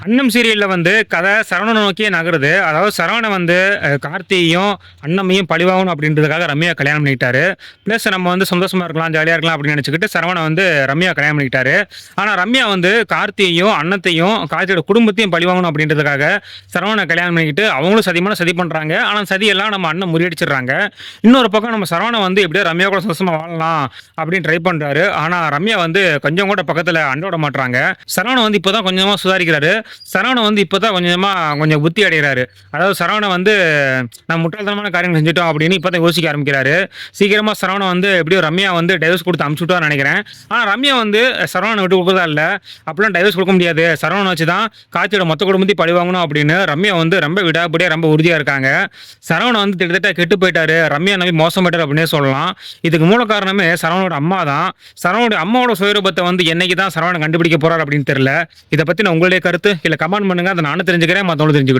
அன்னம் சீரியல்ல வந்து கதை சரவணன நோக்கியே நகருது. அதாவது சரவணன் வந்து கார்த்தியையும், அன்னமையும் பழிவாங்கணும் அப்படின்றதுக்காக ரம்யாவ கல்யாணம் பண்ணிக்கிட்டாரு. பிளஸ் நம்ம வந்து சந்தோஷமா இருக்கலாம், ஜாலியா இருக்கலாம் அப்படின்னு நினைச்சுக்கிட்டு சரவணன் வந்து ரம்யாவ கல்யாணம் பண்ணிக்கிட்டாரு. ஆனா ரம்யா வந்து கார்த்தியையும், அன்னத்தையும், கார்த்தியோட குடும்பத்தையும் பழிவாங்கணும் அப்படின்றதுக்காக சரவணன கல்யாணம் பண்ணிக்கிட்டு அவங்களும் சதிமான சதி பண்றாங்க. ஆனா சதியெல்லாம் நம்ம அண்ணன் முறியடிச்சிடுறாங்க. இன்னொரு பக்கம் நம்ம சரவணன் வந்து எப்படியோ ரம்யா கூட சந்தோஷமா வாழலாம் அப்படின்னு ட்ரை பண்றாரு. ஆனா ரம்யா வந்து கொஞ்சம் கூட பக்கத்துல அண்ட விட மாட்றாங்க. சரவணன் வந்து இப்பதான் கொஞ்சமா சுதாரிக்கிறாரு. சரவணன் வந்து இப்பதான் கொஞ்சம் புத்தி அடைகிறாரு. அதாவது சரவணன் வந்து நம்ம முட்டாள்தனமான காரியங்கள் செஞ்சுட்டோம் அப்படின்னு இப்பதான் யோசிக்க ஆரம்பிக்கிறாரு. சீக்கிரமா சரவணன் வந்து எப்படியோ ரம்யா வந்து டைவர்ஸ் கொடுத்து அனுப்பிச்சுட்டான்னு நினைக்கிறேன். ஆனா ரம்யா வந்து சரவணனை விட்டு கொடுக்கறதா இல்ல. அப்படிலாம் டைவர்ஸ் கொடுக்க முடியாது. சரவணன் வச்சு தான் கார்த்தியோட மொத்த குடும்பத்தையும் பழி வாங்கணும் அப்படின்னு ரம்யா வந்து ரொம்ப விடாப்பிடியா ரொம்ப உறுதியா இருக்காங்க. சரவணன் வந்து கிட்டத்தட்ட கெட்டு போயிட்டாரு. ரம்யா நம்பி மோசம் போயிட்டாரு அப்படின்னே சொல்லலாம். இதுக்கு மூல காரணமே சரவணோட அம்மா தான். சரவணோட அம்மாவோட சுயரூபத்தை வந்து என்னைக்கு தான் சரவணன் கண்டுபிடிக்க போறாரு அப்படின்னு தெரியல. இத பத்தின உங்களுடைய கருத்து? இல்ல கமெண்ட் பண்ணுங்க. அத நானும் தெரிஞ்சுக்கிறேன். மத்தவங்களும் தெரிஞ்சுக்கட்டும்.